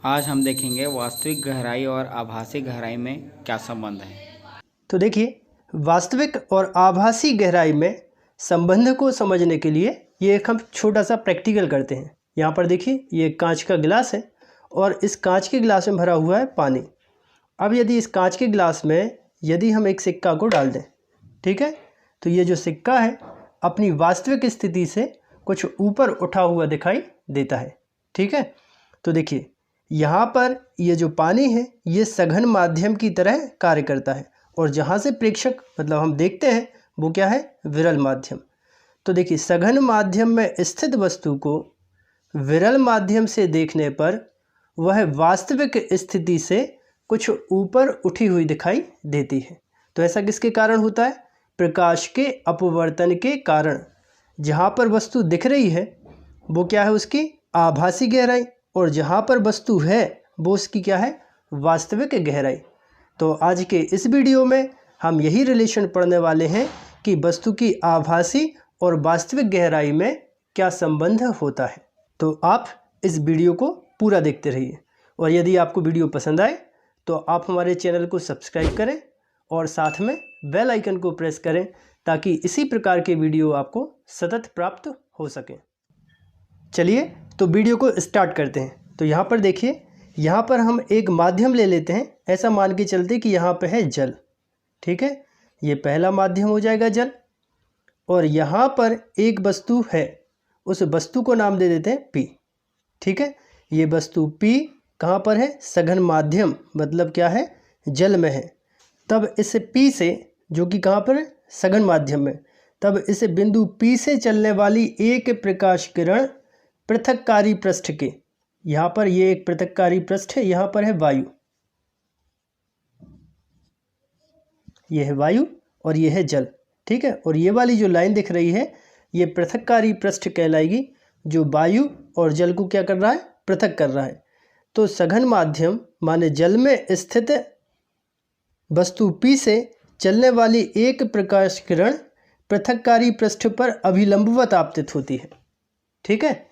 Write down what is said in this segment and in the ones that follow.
आज हम देखेंगे वास्तविक गहराई और आभासी गहराई में क्या संबंध है। तो देखिए, वास्तविक और आभासी गहराई में संबंध को समझने के लिए ये एक हम छोटा सा प्रैक्टिकल करते हैं। यहाँ पर देखिए, ये कांच का गिलास है और इस कांच के गिलास में भरा हुआ है पानी। अब यदि इस कांच के गिलास में यदि हम एक सिक्का को डाल दें, ठीक है, तो ये जो सिक्का है अपनी वास्तविक स्थिति से कुछ ऊपर उठा हुआ दिखाई देता है। ठीक है, तो देखिए यहाँ पर ये जो पानी है ये सघन माध्यम की तरह कार्य करता है और जहाँ से प्रेक्षक मतलब हम देखते हैं वो क्या है, विरल माध्यम। तो देखिए, सघन माध्यम में स्थित वस्तु को विरल माध्यम से देखने पर वह वास्तविक स्थिति से कुछ ऊपर उठी हुई दिखाई देती है। तो ऐसा किसके कारण होता है? प्रकाश के अपवर्तन के कारण। जहाँ पर वस्तु दिख रही है वो क्या है, उसकी आभासी गहराई, और जहाँ पर वस्तु है वो उसकी क्या है, वास्तविक गहराई। तो आज के इस वीडियो में हम यही रिलेशन पढ़ने वाले हैं कि वस्तु की आभासी और वास्तविक गहराई में क्या संबंध होता है। तो आप इस वीडियो को पूरा देखते रहिए और यदि आपको वीडियो पसंद आए तो आप हमारे चैनल को सब्सक्राइब करें और साथ में बेल आइकन को प्रेस करें ताकि इसी प्रकार के वीडियो आपको सतत प्राप्त हो सकें। चलिए तो वीडियो को स्टार्ट करते हैं। तो यहाँ पर देखिए, यहाँ पर हम एक माध्यम ले लेते हैं। ऐसा मान के चलते कि यहाँ पे है जल। ठीक है, ये पहला माध्यम हो जाएगा जल, और यहाँ पर एक वस्तु है, उस वस्तु को नाम दे देते हैं पी। ठीक है, ये वस्तु पी कहाँ पर है, सघन माध्यम मतलब क्या है, जल में है। तब इस पी से, जो कि कहाँ पर है, सघन माध्यम में, तब इस बिंदु पी से चलने वाली एक प्रकाश किरण पृथक्कारी पृष्ठ के, यहाँ पर ये एक पृथक्कारी पृष्ठ है, यहाँ पर है वायु, ये है वायु और ये है जल। ठीक है, और ये वाली जो लाइन दिख रही है ये पृथक्कारी पृष्ठ कहलाएगी, जो वायु और जल को क्या कर रहा है, पृथक कर रहा है। तो सघन माध्यम माने जल में स्थित वस्तु पी से चलने वाली एक प्रकाश किरण पृथक्कारी पृष्ठ पर अभिलंबवत आपतित होती है। ठीक है,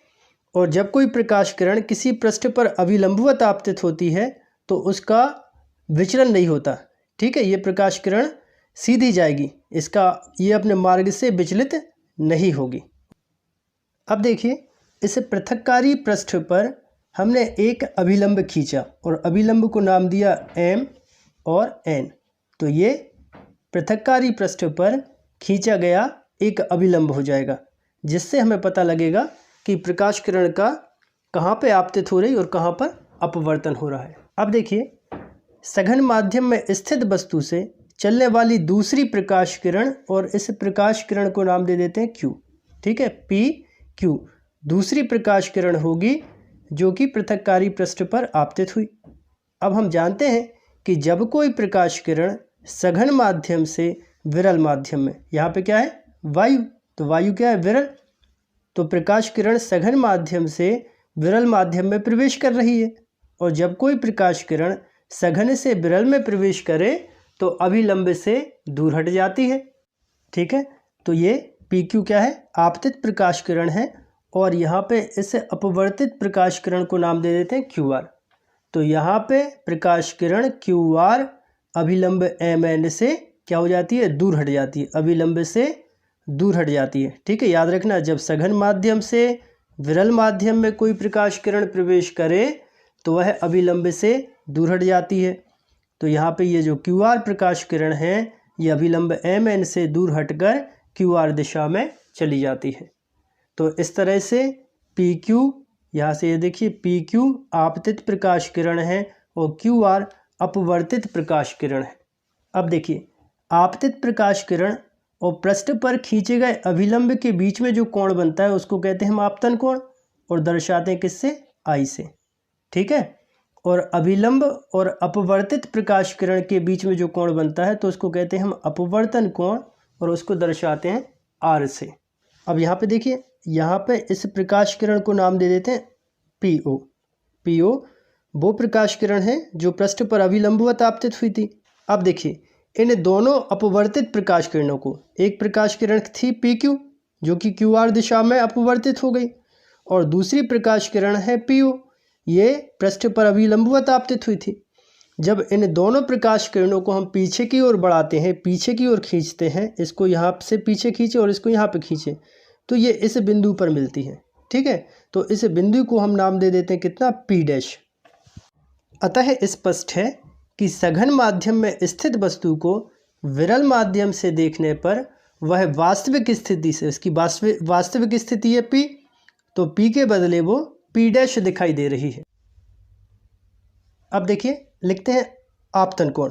और जब कोई प्रकाश किरण किसी पृष्ठ पर अभिलंबवत आपतित होती है तो उसका विचलन नहीं होता। ठीक है, ये प्रकाश किरण सीधी जाएगी, इसका ये अपने मार्ग से विचलित नहीं होगी। अब देखिए, इस पृथक्कारी पृष्ठ पर हमने एक अभिलंब खींचा और अभिलंब को नाम दिया m और n। तो ये पृथक्कारी पृष्ठ पर खींचा गया एक अभिलंब हो जाएगा, जिससे हमें पता लगेगा कि प्रकाश किरण का कहाँ पे आपतित हो रही और कहाँ पर अपवर्तन हो रहा है। अब देखिए, सघन माध्यम में स्थित वस्तु से चलने वाली दूसरी प्रकाश किरण, और इस प्रकाश किरण को नाम दे देते हैं Q। ठीक है, PQ दूसरी प्रकाश किरण होगी जो कि पृथक्कारी पृष्ठ पर आपतित हुई। अब हम जानते हैं कि जब कोई प्रकाश किरण सघन माध्यम से विरल माध्यम में, यहाँ पे क्या है, वायु, तो वायु क्या है, विरल, तो प्रकाश किरण सघन माध्यम से विरल माध्यम में प्रवेश कर रही है, और जब कोई प्रकाश किरण सघन से विरल में प्रवेश करे तो अभिलंब से दूर हट जाती है। ठीक है, तो ये PQ क्या है, आपतित प्रकाश किरण है, और यहाँ पे इस अपवर्तित प्रकाश किरण को नाम दे देते हैं QR। तो यहाँ पे प्रकाश किरण QR अभिलंब MN से क्या हो जाती है, दूर हट जाती है, अभिलंब से दूर हट जाती है। ठीक है, याद रखना, जब सघन माध्यम से विरल माध्यम में कोई प्रकाश किरण प्रवेश करे तो वह अभिलंब से दूर हट जाती है। तो यहाँ पे ये जो QR प्रकाश किरण है ये अभिलंब MN से दूर हटकर QR दिशा में चली जाती है। तो इस तरह से PQ, यहाँ से ये देखिए PQ आपतित प्रकाश किरण है और QR अपवर्तित प्रकाश किरण है। अब देखिए, आपतित प्रकाश किरण और पृष्ठ पर खींचे गए अभिलंब के बीच में जो कोण बनता है उसको कहते हैं हम आपतन कोण, और दर्शाते हैं किससे, I से। ठीक है, और अभिलंब और अपवर्तित प्रकाश किरण के बीच में जो कोण बनता है तो उसको कहते हैं हम अपवर्तन कोण, और उसको दर्शाते हैं R से। अब यहाँ पे देखिए, यहाँ पे इस प्रकाश किरण को नाम दे देते हैं PO। PO वो प्रकाश किरण है जो पृष्ठ पर अभिलंबवत आपतित हुई थी। अब देखिए, इन दोनों अपवर्तित प्रकाश किरणों को, एक प्रकाश किरण थी PQ जो कि QR दिशा में अपवर्तित हो गई, और दूसरी प्रकाश किरण है PO ये पृष्ठ पर अभिलंबवत आपतित हुई थी। जब इन दोनों प्रकाश किरणों को हम पीछे की ओर बढ़ाते हैं, पीछे की ओर खींचते हैं, इसको यहाँ से पीछे खींचे और इसको यहाँ पे खींचे, तो ये इस बिंदु पर मिलती है। ठीक है, तो इस बिंदु को हम नाम दे देते हैं कितना, पी डैश। अतः स्पष्ट है कि सघन माध्यम में स्थित वस्तु को विरल माध्यम से देखने पर वह वास्तविक स्थिति से, उसकी वास्तविक स्थिति है पी, तो पी के बदले वो पी डैश दिखाई दे रही है। अब देखिए लिखते हैं आपतन कोण।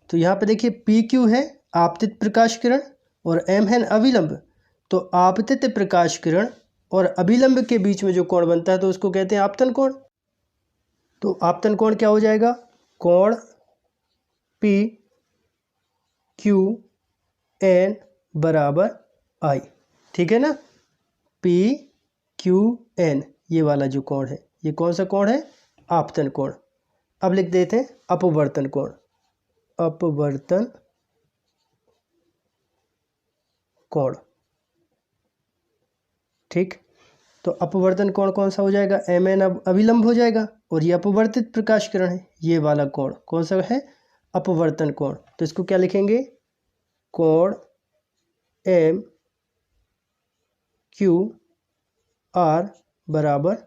तो यहाँ पे देखिए पी क्यू है आपतित प्रकाश किरण और एम है अभिलंब। तो आपतित प्रकाश किरण और अभिलंब के बीच में जो कोण बनता है तो उसको कहते हैं आपतन कोण। तो आपतन कोण क्या हो जाएगा, कोण पी क्यू एन बराबर आई। ठीक है ना, पी क्यू एन ये वाला जो कोण है, ये कौन सा कोण है, आपतन कोण। अब लिख देते हैं अपवर्तन कोण, अपवर्तन कोण। ठीक, तो अपवर्तन कोण कौन सा हो जाएगा, एम एन अभिलंब हो जाएगा, और ये अपवर्तित प्रकाश किरण है, ये वाला कोण कौन सा है, अपवर्तन कोण। तो इसको क्या लिखेंगे, कोण एम क्यू आर बराबर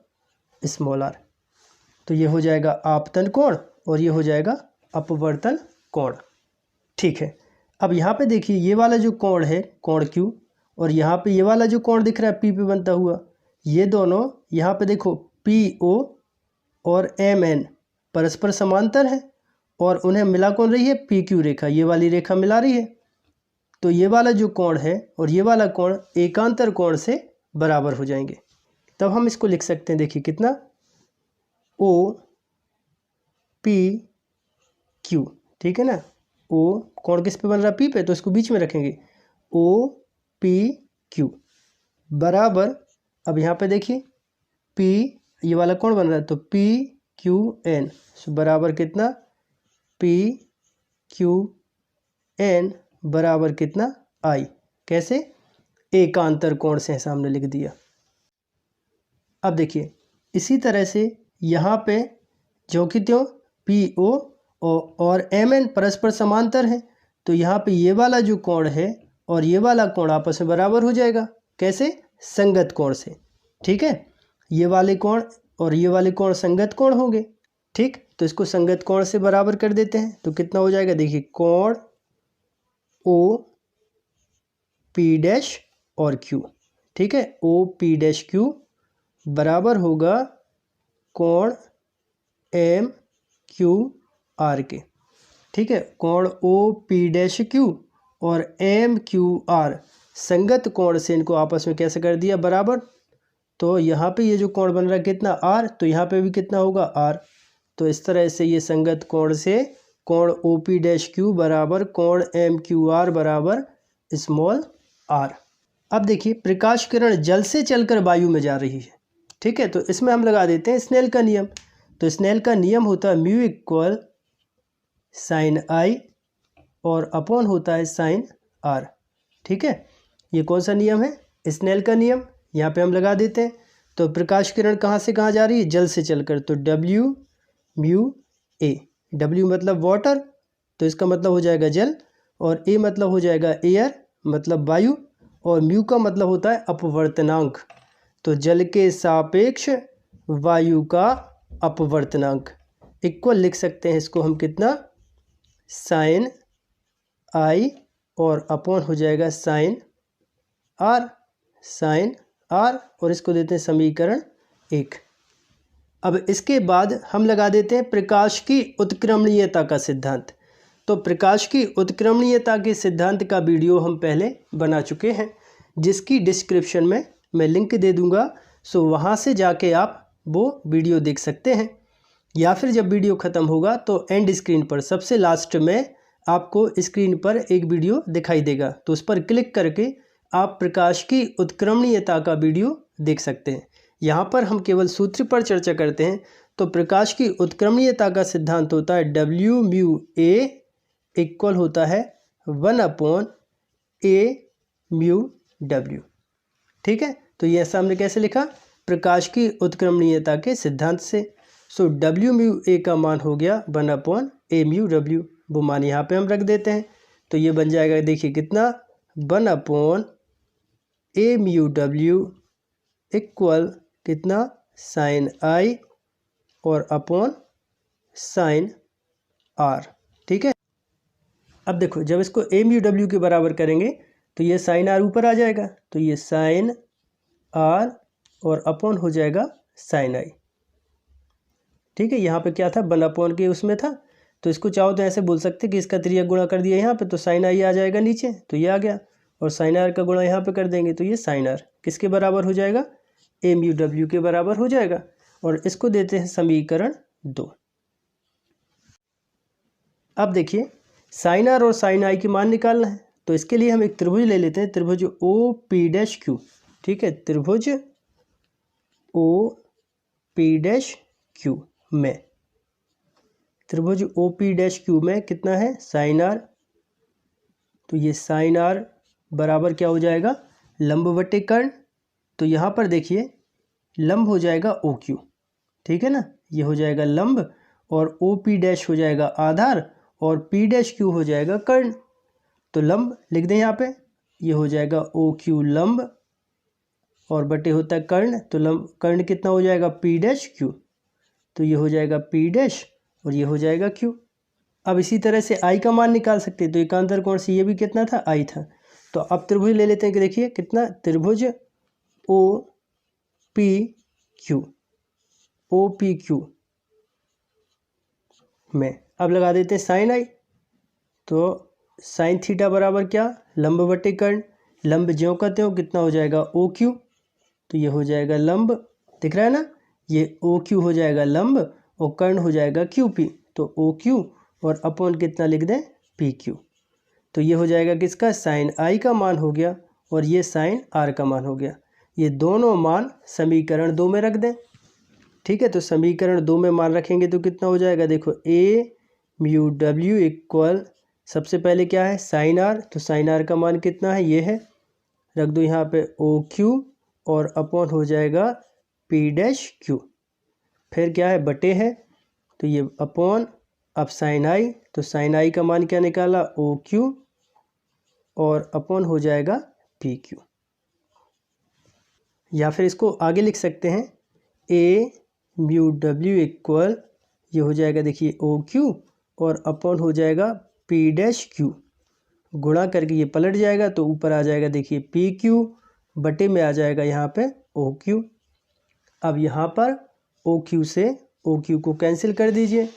स्मॉल आर। तो ये हो जाएगा आपतन कोण और ये हो जाएगा अपवर्तन कोण। ठीक है, अब यहाँ पे देखिए ये वाला जो कोण है कोण क्यू, और यहाँ पे ये वाला जो कोण दिख रहा है पी पे बनता हुआ, ये दोनों यहाँ पे देखो पी ओ और एम एन परस्पर समांतर है और उन्हें मिला कौन रही है, पी क्यू रेखा, ये वाली रेखा मिला रही है। तो ये वाला जो कोण है और ये वाला कोण एकांतर कोण से बराबर हो जाएंगे। तब हम इसको लिख सकते हैं, देखिए कितना, ओ पी क्यू। ठीक है ना, ओ कोण किस पे बन रहा है, पी पे, तो इसको बीच में रखेंगे, ओ पी क्यू बराबर, अब यहाँ पे देखिए पी ये वाला कोण बन रहा है तो पी क्यू एन बराबर कितना, पी क्यू एन बराबर कितना, आई। कैसे, एकांतर कोण से सामने लिख दिया। अब देखिए इसी तरह से यहाँ पे जो कि त्यों पी ओ और एम एन परस्पर समांतर है, तो यहाँ पे ये वाला जो कोण है और ये वाला कोण आपस में बराबर हो जाएगा। कैसे, संगत कोण से। ठीक है, ये वाले कोण और ये वाले कोण संगत कोण होंगे। ठीक, तो इसको संगत कोण से बराबर कर देते हैं, तो कितना हो जाएगा, देखिए कोण ओ पी डैश और क्यू। ठीक है, ओ पी डैश क्यू बराबर होगा कोण एम क्यू आर के। ठीक है, कोण ओ पी डैश क्यू और एम क्यू आर संगत कोण से इनको आपस में कैसे कर दिया, बराबर। तो यहाँ पे ये जो कोण बन रहा है कितना, आर, तो यहाँ पे भी कितना होगा, आर। तो इस तरह से ये संगत कोण से कोण ओ पी डैश क्यू बराबर कोण एम क्यू आर बराबर स्मॉल आर। अब देखिए प्रकाश किरण जल से चलकर वायु में जा रही है। ठीक है, तो इसमें हम लगा देते हैं स्नेल का नियम। तो स्नेल का नियम होता है म्यू इक्वल साइन आई और अपॉन होता है साइन आर। ठीक है, ये कौन सा नियम है, स्नेल का नियम। यहाँ पे हम लगा देते हैं। तो प्रकाश किरण कहाँ से कहाँ जा रही है, जल से चलकर, तो डब्ल्यू म्यू ए, डब्ल्यू मतलब वाटर, तो इसका मतलब हो जाएगा जल, और ए मतलब हो जाएगा एयर मतलब वायु, और म्यू का मतलब होता है अपवर्तनांक। तो जल के सापेक्ष वायु का अपवर्तनांक इक्वल लिख सकते हैं इसको हम कितना, साइन आई और अपॉन हो जाएगा साइन आर, साइन आर, और इसको देते हैं समीकरण 1। अब इसके बाद हम लगा देते हैं प्रकाश की उत्क्रमणीयता का सिद्धांत। तो प्रकाश की उत्क्रमणीयता के सिद्धांत का वीडियो हम पहले बना चुके हैं, जिसकी डिस्क्रिप्शन में मैं लिंक दे दूंगा। सो वहाँ से जाके आप वो वीडियो देख सकते हैं, या फिर जब वीडियो ख़त्म होगा तो एंड स्क्रीन पर सबसे लास्ट में आपको स्क्रीन पर एक वीडियो दिखाई देगा, तो उस पर क्लिक करके आप प्रकाश की उत्क्रमणीयता का वीडियो देख सकते हैं। यहाँ पर हम केवल सूत्र पर चर्चा करते हैं। तो प्रकाश की उत्क्रमणीयता का सिद्धांत होता है डब्ल्यू म्यू ए इक्वल होता है 1/a म्यू डब्ल्यू। ठीक है, तो ये ऐसा हमने कैसे लिखा, प्रकाश की उत्क्रमणीयता के सिद्धांत से। सो डब्ल्यू म्यू ए का मान हो गया 1/a/μw, वो मान यहाँ पे हम रख देते हैं। तो ये बन जाएगा, देखिए कितना, 1/a/μw इक्वल कितना, साइन आई और अपॉन साइन आर। ठीक है, अब देखो जब इसको a/μw के बराबर करेंगे तो ये साइन आर ऊपर आ जाएगा, तो ये साइन आर और अपॉन हो जाएगा साइन आई। ठीक है, यहाँ पे क्या था, 1 के उसमें था, तो इसको चाहो तो ऐसे बोल सकते कि इसका त्रियक गुणा कर दिया यहाँ पे तो साइन आई आ जाएगा नीचे, तो ये आ गया, और साइन आर का गुणा यहाँ पे कर देंगे तो ये साइन आर किसके बराबर हो जाएगा, a/μw के बराबर हो जाएगा। और इसको देते हैं समीकरण 2। अब देखिए साइन आर और साइन आई की मान निकालना है, तो इसके लिए हम एक त्रिभुज ले लेते हैं, त्रिभुज OP'Q। ठीक है, त्रिभुज OP'Q में, त्रिभुज OP'Q में कितना है, साइन आर, तो ये साइन आर बराबर क्या हो जाएगा, लंब बटे कर्ण। तो यहाँ पर देखिए लंब हो जाएगा OQ, ठीक है ना, ये हो जाएगा लंब, और OP' हो जाएगा आधार, और P'Q हो जाएगा कर्ण। तो लंब लिख दें यहाँ पे, ये हो जाएगा OQ लंब, और बटे होता है कर्ण, तो लंब कर्ण कितना हो जाएगा, P'Q, तो ये हो जाएगा P' और ये हो जाएगा Q। अब इसी तरह से I का मान निकाल सकते हैं, तो एकांतर कोण से ये भी कितना था, I था। तो अब त्रिभुज ले लेते हैं कि देखिए कितना, त्रिभुज OPQ में अब लगा देते हैं साइन आई, तो साइन थीटा बराबर क्या, लंब बटे कर्ण, लंब ज्यों का त्यों कितना हो जाएगा OQ, तो ये हो जाएगा लंब, दिख रहा है ना, ये OQ हो जाएगा लंब और कर्ण हो जाएगा QP, तो OQ और अपॉन कितना लिख दें, PQ। तो ये हो जाएगा किसका, साइन आई का मान हो गया, और ये साइन आर का मान हो गया। ये दोनों मान समीकरण 2 में रख दें। ठीक है, तो समीकरण 2 में मान रखेंगे तो कितना हो जाएगा, देखो a/μw इक्वल, सबसे पहले क्या है, साइन आर, तो साइन आर का मान कितना है, ये है, रख दो यहाँ पे OQ और अपॉन हो जाएगा P'Q, फिर क्या है, बटे है, तो ये अपॉन, अब साइन आई, तो साइन आई का मान क्या निकाला, OQ और अपॉन हो जाएगा PQ। या फिर इसको आगे लिख सकते हैं, a/μw इक्वल, ये हो जाएगा देखिए OQ और अपॉन हो जाएगा P'Q, गुणा करके ये पलट जाएगा तो ऊपर आ जाएगा देखिए PQ, बटे में आ जाएगा यहाँ पे OQ। अब यहाँ पर OQ से OQ को कैंसिल कर दीजिए,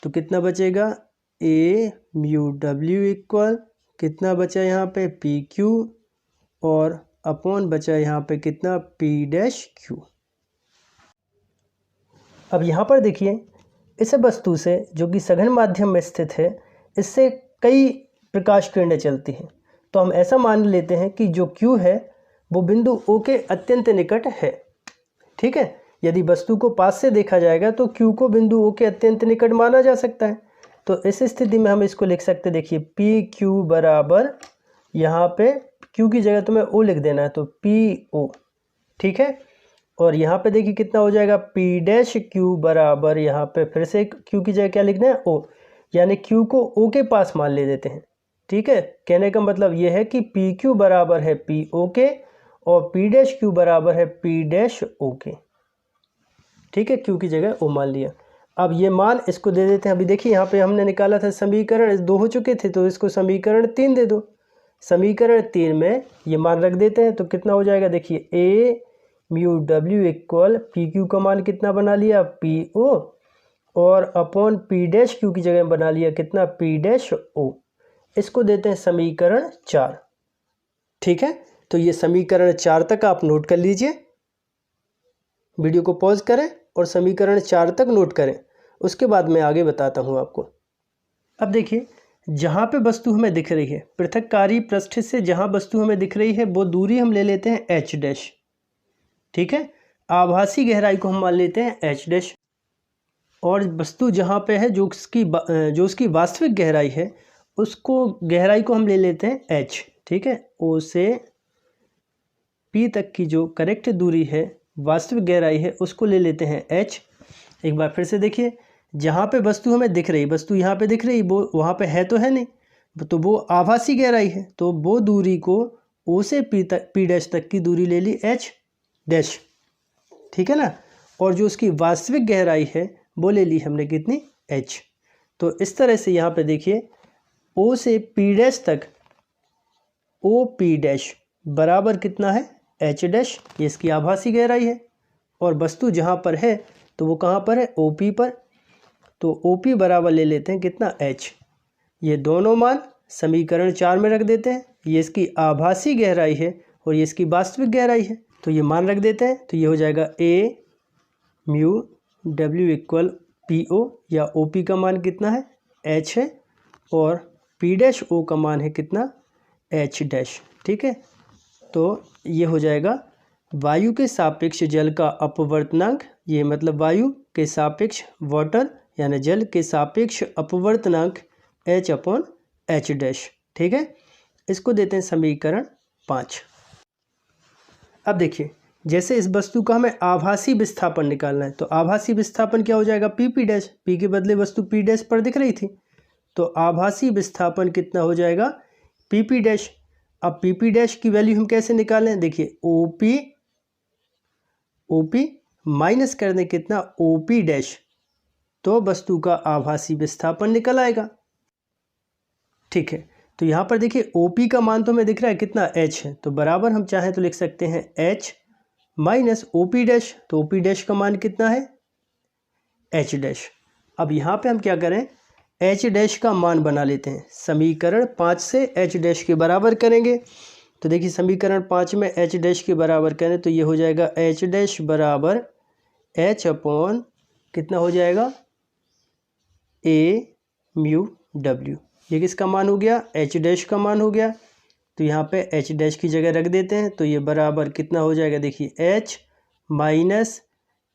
तो कितना बचेगा, a/μw इक्वल कितना बचा यहाँ पे, PQ, और अपॉन बचा यहाँ पे कितना, P'Q। अब यहाँ पर देखिए इस वस्तु से जो कि सघन माध्यम में स्थित है, इससे कई प्रकाश किरणें चलती हैं, तो हम ऐसा मान लेते हैं कि जो Q है वो बिंदु O के अत्यंत निकट है। ठीक है, यदि वस्तु को पास से देखा जाएगा तो Q को बिंदु O के अत्यंत निकट माना जा सकता है। तो इस स्थिति में हम इसको लिख सकते, देखिए PQ बराबर, यहाँ पे Q की जगह तुम्हें O लिख देना है, तो PO। ठीक है, और यहाँ पे देखिए कितना हो जाएगा, P'Q बराबर, यहाँ पे फिर से Q की जगह क्या लिखना है, O, यानी Q को O के पास मान ले देते हैं। ठीक है, कहने का मतलब ये है कि PQ बराबर है PO के, और P'Q बराबर है P'O के। ठीक है, Q की जगह O मान लिया। अब ये मान इसको दे देते हैं। अभी देखिए यहाँ पे हमने निकाला था समीकरण 2 हो चुके थे, तो इसको समीकरण 3 दे दो। समीकरण 3 में ये मान रख देते हैं, तो कितना हो जाएगा, देखिए a/μw इक्वल PQ का मान कितना बना लिया, PO, और अपॉन P'Q की जगह बना लिया कितना, P'O। इसको देते हैं समीकरण 4। ठीक है, तो ये समीकरण 4 तक आप नोट कर लीजिए। वीडियो को पॉज करें और समीकरण 4 तक नोट करें, उसके बाद मैं आगे बताता हूँ आपको। अब देखिए जहाँ पे वस्तु हमें दिख रही है, पृथककारी पृष्ठ से जहाँ वस्तु हमें दिख रही है वो दूरी हम ले लेते हैं h'। ठीक है, आभासी गहराई को हम मान लेते हैं h', और वस्तु जहाँ पे है जो उसकी वास्तविक गहराई है, उसको गहराई को हम ले लेते हैं h। ठीक है, O से P तक की जो करेक्ट दूरी है, वास्तविक गहराई है, उसको ले लेते हैं h। एक बार फिर से देखिए, जहाँ पे वस्तु हमें दिख रही, वस्तु यहाँ पे दिख रही, वो वहाँ पे है तो है नहीं, तो वो आभासी गहराई है, तो वो दूरी को ओ से पी डैश तक की दूरी ले ली एच डैश, ठीक है ना। और जो उसकी वास्तविक गहराई है वो ले ली हमने कितनी, एच। तो इस तरह से यहाँ पे देखिए ओ से पी डैश तक ओ पी डैश बराबर कितना है, एच डैश, ये इसकी आभासी गहराई है। और वस्तु जहाँ पर है तो वो कहाँ पर है, ओ पी पर, तो ओ पी बराबर ले लेते हैं कितना, एच। ये दोनों मान समीकरण 4 में रख देते हैं। ये इसकी आभासी गहराई है और ये इसकी वास्तविक गहराई है, तो ये मान रख देते हैं। तो ये हो जाएगा A mu W equal P O, या ओ पी का मान कितना है, एच है, और पी डैश ओ का मान है कितना, एच डैश, ठीक है। तो ये हो जाएगा वायु के सापेक्ष जल का अपवर्तनांक, ये मतलब वायु के सापेक्ष वाटर यानी जल के सापेक्ष अपवर्तनांक एच अपॉन एच डैश, ठीक है। इसको देते हैं समीकरण 5। अब देखिए, जैसे इस वस्तु का हमें आभासी विस्थापन निकालना है, तो आभासी विस्थापन क्या हो जाएगा, पी पी डैश, पी के बदले वस्तु पी डैश पर दिख रही थी, तो आभासी विस्थापन कितना हो जाएगा, पी पी डैश। अब पी पी डैश की वैल्यू हम कैसे निकालें, देखिए ओ पी माइनस कर दें कितना, ओ पी डैश, तो वस्तु का आभासी विस्थापन निकल आएगा, ठीक है। तो यहाँ पर देखिए ओ पी का मान तो हमें दिख रहा है कितना, एच है, तो बराबर हम चाहें तो लिख सकते हैं H minus O P dash, तो ओ पी डैश का मान कितना है, एच डैश। अब यहाँ पे हम क्या करें, एच डैश का मान बना लेते हैं, समीकरण 5 से एच डैश के बराबर करेंगे। तो देखिए समीकरण 5 में एच डैश के बराबर करें तो ये हो जाएगा एच डैश बराबर एच अपॉन कितना हो जाएगा, ए म्यू डब्ल्यू, ये किसका मान हो गया, एच डैश का मान हो गया। तो यहाँ पे एच डैश की जगह रख देते हैं, तो ये बराबर कितना हो जाएगा, देखिए एच माइनस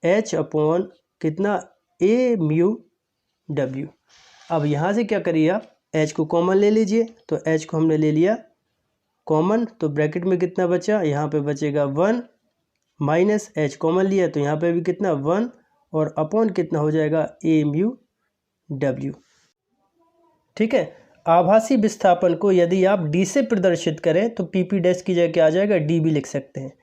एच अपॉन कितना, ए म्यू डब्ल्यू। अब यहाँ से क्या करिए आप, एच को कॉमन ले लीजिए, तो एच को हमने ले लिया कॉमन, तो ब्रैकेट में कितना बचा, यहाँ पे बचेगा 1 माइनस एच कॉमन लिया, तो यहाँ पे भी कितना 1, और अपॉन कितना हो जाएगा, ए म्यू डब्ल्यू, ठीक है। आभासी विस्थापन को यदि आप डी से प्रदर्शित करें तो पी पी डैश की जगह क्या आ जाएगा, डी भी लिख सकते हैं।